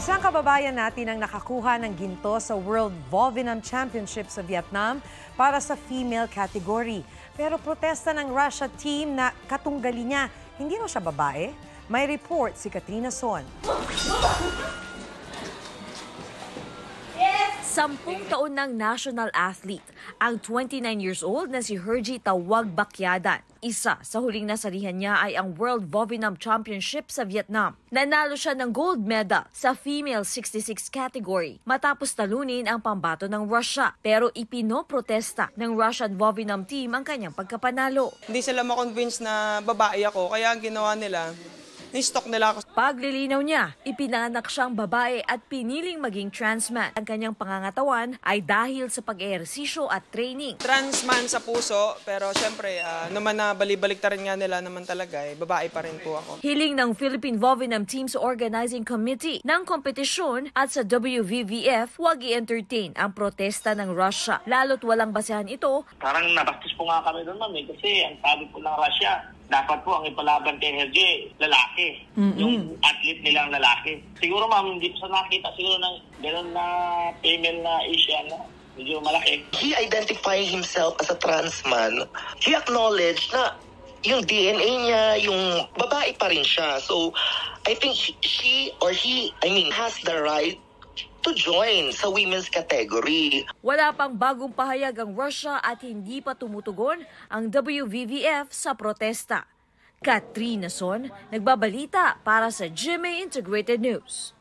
Isang kababayan natin ang nakakuha ng ginto sa World Vovinam Championship sa Vietnam para sa female category. Pero protesta ng Russia team na katunggali niya, hindi raw siya babae. May report si Katrina Son. 10 taon ng national athlete, ang 29 years old na si Hergie Tawag Bacyadan. Isa sa huling nasalihan niya ay ang World Vovinam Championship sa Vietnam. Nanalo siya ng gold medal sa female 66 category matapos talunin ang pambato ng Russia. Pero ipinoprotesta ng Russian Vovinam team ang kanyang pagkapanalo. Hindi sila makonvince na babae ako, kaya ang ginawa nila, ni-stock nila ako. Paglilinaw niya, ipinanganak siyang babae at piniling maging trans man. Ang kanyang pangangatawan ay dahil sa pag-ehersisyo at training. Trans man sa puso, pero syempre, naman na balibaliktarin nga nila naman talaga, babae pa rin po ako. Hiling ng Philippine Vovinam Team's Organizing Committee ng kompetisyon at sa WVVF, huwag i-entertain ang protesta ng Russia. Lalo't walang basehan ito. Parang nabastos po nga kami doon, ma'am, kasi ang sabi po ng Russia, dapat po ang ipalaban kay Hergie, lalaki. Yung athlete nilang lalaki. Siguro ma'am, hindi po sa nakita siguro ng gano'n na female na Asian na medyo malaki. He identified himself as a trans man. He acknowledged na yung DNA niya, yung babae pa rin siya. So, I think she has the right to join sa women's category. Wala pang bagong pahayag ang Russia at hindi pa tumutugon ang WVVF sa protesta. Katrina Son, nagbabalita para sa GMA Integrated News.